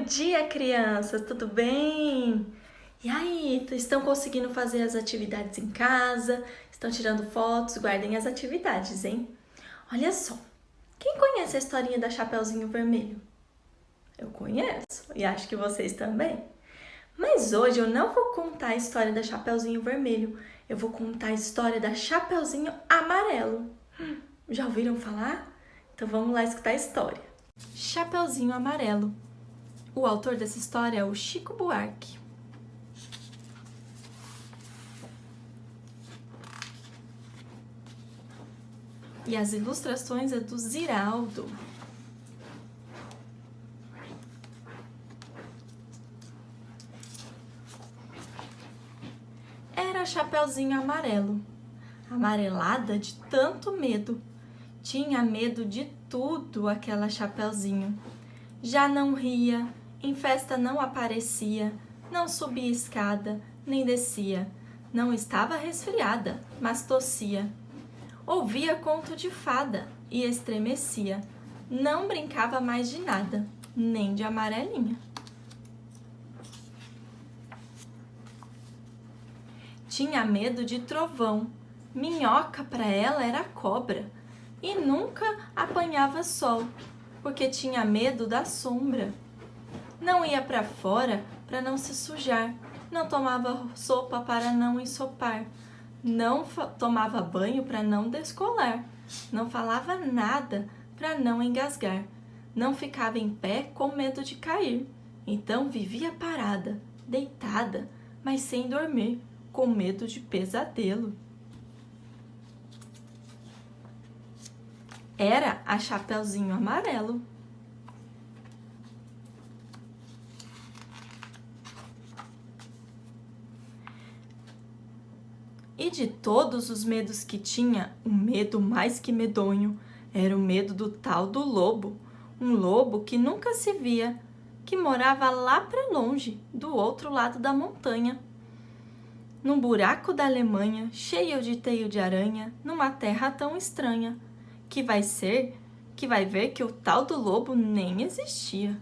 dia, crianças! Tudo bem? E aí, estão conseguindo fazer as atividades em casa? Estão tirando fotos? Guardem as atividades, hein? Olha só, quem conhece a historinha da Chapeuzinho Vermelho? Eu conheço e acho que vocês também. Mas hoje eu não vou contar a história da Chapeuzinho Vermelho, eu vou contar a história da Chapeuzinho Amarelo. Já ouviram falar? Então vamos lá escutar a história. Chapeuzinho Amarelo. O autor dessa história é o Chico Buarque. E as ilustrações é do Ziraldo. Era a Chapeuzinho Amarelo, amarelada de tanto medo. Tinha medo de tudo aquela Chapeuzinho. Já não ria, em festa não aparecia, não subia escada, nem descia. Não estava resfriada, mas tossia. Ouvia conto de fada e estremecia. Não brincava mais de nada, nem de amarelinha. Tinha medo de trovão. Minhoca para ela era cobra. E nunca apanhava sol, porque tinha medo da sombra. Não ia para fora para não se sujar. Não tomava sopa para não ensopar. Não tomava banho para não descolar. Não falava nada para não engasgar. Não ficava em pé com medo de cair. Então vivia parada, deitada, mas sem dormir, com medo de pesadelo. Era a Chapeuzinho Amarelo. E de todos os medos que tinha, o medo mais que medonho era o medo do tal do lobo. Um lobo que nunca se via, que morava lá para longe, do outro lado da montanha. Num buraco da Alemanha, cheio de teio de aranha, numa terra tão estranha, que vai ver que o tal do lobo nem existia.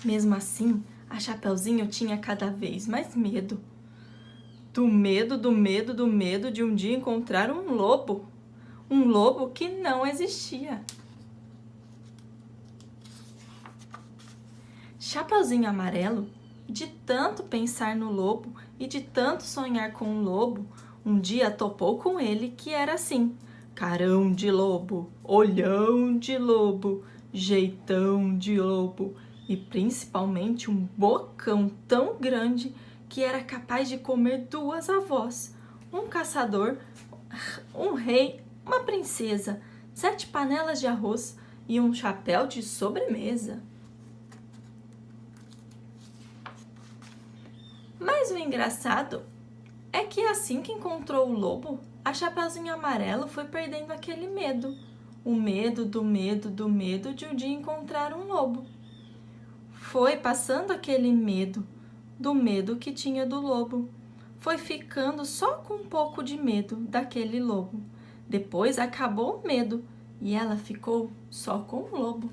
Mesmo assim, a Chapeuzinho tinha cada vez mais medo. Do medo, do medo, do medo de um dia encontrar um lobo. Um lobo que não existia. Chapeuzinho Amarelo, de tanto pensar no lobo e de tanto sonhar com um lobo, um dia topou com ele que era assim: carão de lobo, olhão de lobo, jeitão de lobo e principalmente um bocão tão grande que era capaz de comer duas avós, um caçador, um rei, uma princesa, 7 panelas de arroz e um chapéu de sobremesa. Mas o engraçado é que assim que encontrou o lobo, a Chapeuzinho Amarelo foi perdendo aquele medo. O medo do medo do medo de um dia encontrar um lobo. Foi passando aquele medo, do medo que tinha do lobo. Foi ficando só com um pouco de medo daquele lobo. Depois acabou o medo e ela ficou só com o lobo.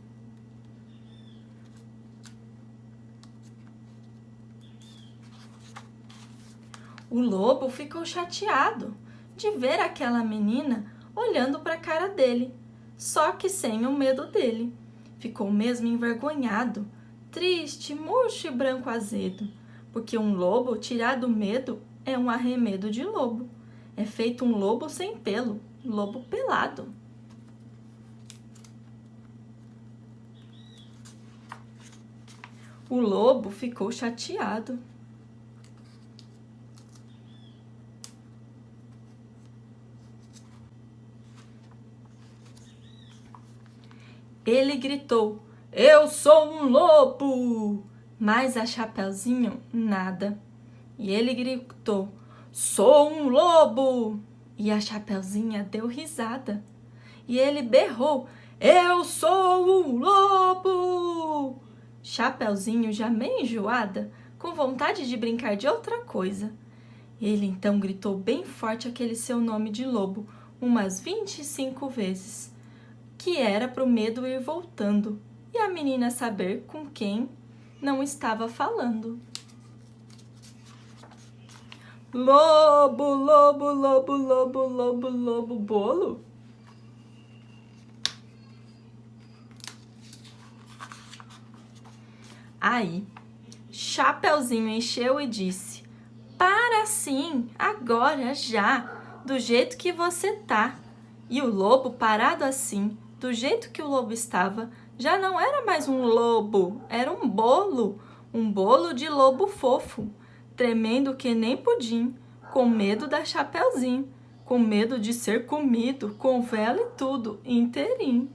O lobo ficou chateado de ver aquela menina olhando para a cara dele, só que sem o medo dele. Ficou mesmo envergonhado, triste, murcho e branco azedo, porque um lobo tirado do medo é um arremedo de lobo. É feito um lobo sem pelo, lobo pelado. O lobo ficou chateado. Ele gritou: eu sou um lobo! Mas a Chapeuzinho nada. E ele gritou: sou um lobo! E a Chapeuzinha deu risada. E ele berrou: eu sou um lobo! Chapeuzinho já meio enjoada, com vontade de brincar de outra coisa. Ele então gritou bem forte aquele seu nome de lobo, umas 25 vezes, que era pro medo ir voltando e a menina saber com quem não estava falando. Lobo, lobo, lobo, lobo, lobo, lobo, bolo. Aí, Chapeuzinho encheu e disse: para sim, agora já, do jeito que você tá. E o lobo, parado assim, do jeito que o lobo estava, já não era mais um lobo, era um bolo de lobo fofo, tremendo que nem pudim, com medo da Chapeuzinho, com medo de ser comido, com vela e tudo, inteirinho.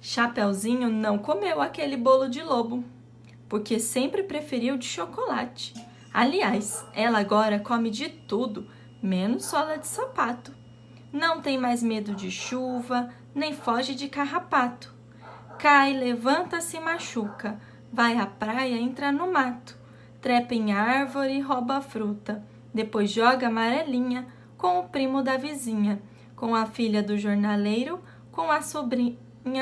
Chapeuzinho não comeu aquele bolo de lobo, porque sempre preferiu de chocolate. Aliás, ela agora come de tudo, menos sola de sapato. Não tem mais medo de chuva, nem foge de carrapato. Cai, levanta, se machuca, vai à praia, entra no mato, trepa em árvore, rouba fruta, depois joga amarelinha com o primo da vizinha, com a filha do jornaleiro, com a sobrinha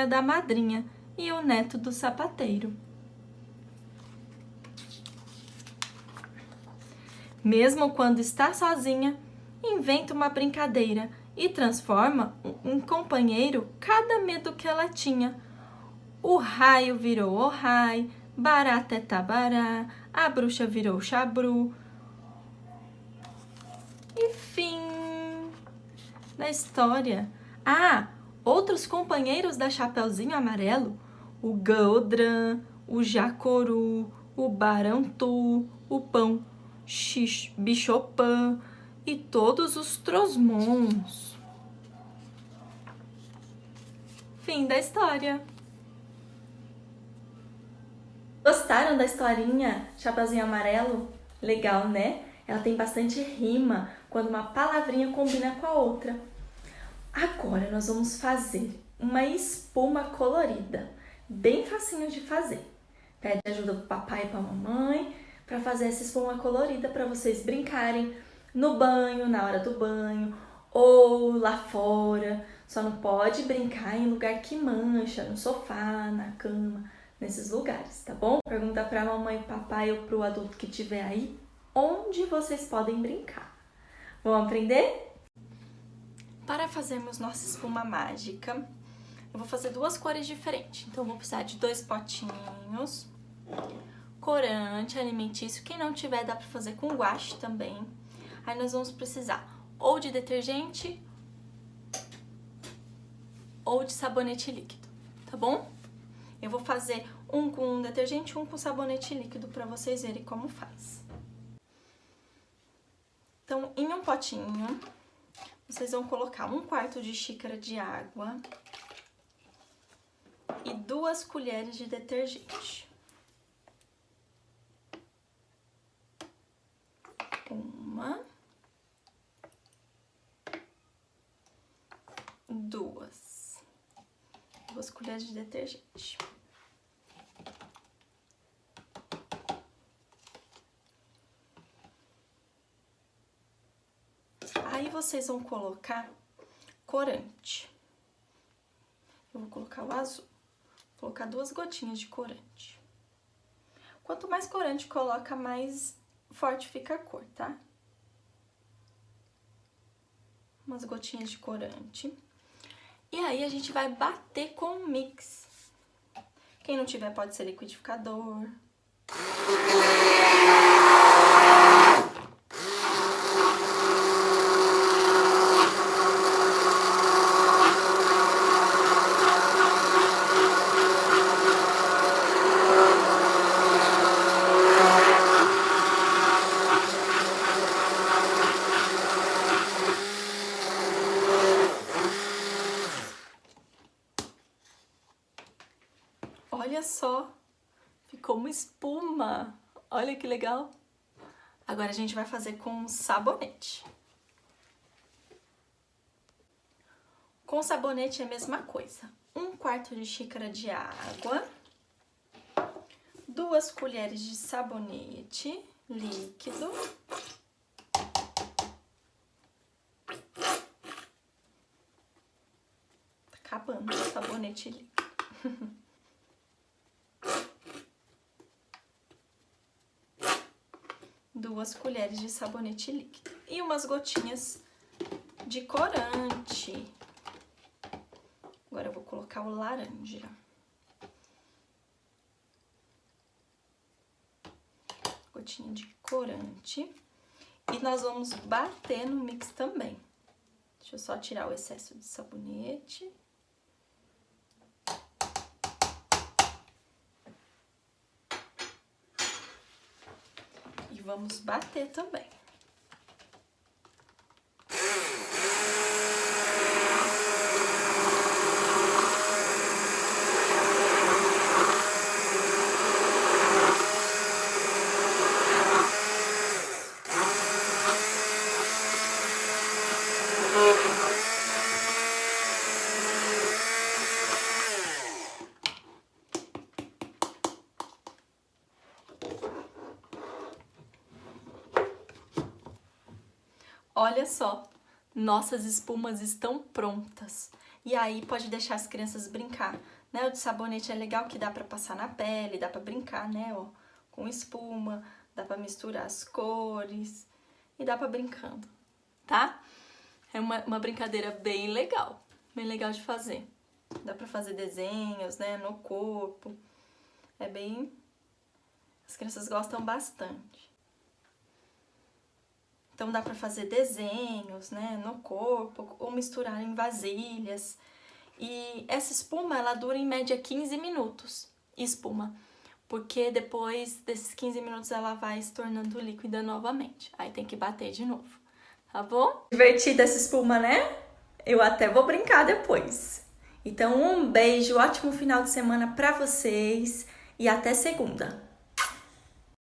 da madrinha e o neto do sapateiro. Mesmo quando está sozinha, inventa uma brincadeira e transforma em companheiro cada medo que ela tinha. O raio virou o rai, barata é tabará, a bruxa virou chabru. E fim da história. Ah, outros companheiros da Chapeuzinho Amarelo, o Galdrã, o Jacoru, o Barantu, o Pão Bichopã e todos os Trosmons. Fim da história. Gostaram da historinha Chapeuzinho Amarelo? Legal, né? Ela tem bastante rima quando uma palavrinha combina com a outra. Agora nós vamos fazer uma espuma colorida, bem facinho de fazer. Pede ajuda pro papai e pra mamãe para fazer essa espuma colorida para vocês brincarem no banho, na hora do banho ou lá fora. Só não pode brincar em lugar que mancha, no sofá, na cama, nesses lugares, tá bom? Pergunta pra mamãe, papai ou pro adulto que tiver aí onde vocês podem brincar. Vamos aprender? Para fazermos nossa espuma mágica, eu vou fazer duas cores diferentes. Então, eu vou precisar de 2 potinhos, corante alimentício. Quem não tiver, dá pra fazer com guache também. Aí, nós vamos precisar ou de detergente ou de sabonete líquido, tá bom? Eu vou fazer um com detergente e um com sabonete líquido pra vocês verem como faz. Então, em um potinho, vocês vão colocar 1/4 de xícara de água e 2 colheres de detergente. 1, 2 colheres de detergente. Aí vocês vão colocar corante. Eu vou colocar o azul. Vou colocar 2 gotinhas de corante. Quanto mais corante coloca, mais forte fica a cor, tá? Umas gotinhas de corante. E aí a gente vai bater com o mix. Quem não tiver pode ser liquidificador. Olha só, ficou uma espuma. Olha que legal. Agora a gente vai fazer com sabonete. Com sabonete é a mesma coisa. 1/4 de xícara de água, 2 colheres de sabonete líquido. Tá acabando o sabonete líquido. 2 colheres de sabonete líquido e umas gotinhas de corante. Agora eu vou colocar o laranja. Gotinha de corante. E nós vamos bater no mix também. Deixa eu só tirar o excesso de sabonete. E vamos bater também. Olha só, nossas espumas estão prontas. E aí pode deixar as crianças brincar, né? O de sabonete é legal que dá pra passar na pele, dá pra brincar, né? Ó, com espuma, dá pra misturar as cores e dá pra brincando, tá? É uma brincadeira bem legal de fazer. Dá pra fazer desenhos, né? No corpo. É bem... As crianças gostam bastante. Então, dá pra fazer desenhos, né, no corpo, ou misturar em vasilhas. E essa espuma, ela dura em média 15 minutos, espuma. Porque depois desses 15 minutos ela vai se tornando líquida novamente. Aí tem que bater de novo, tá bom? Divertida essa espuma, né? Eu até vou brincar depois. Então, um beijo, ótimo final de semana pra vocês e até segunda.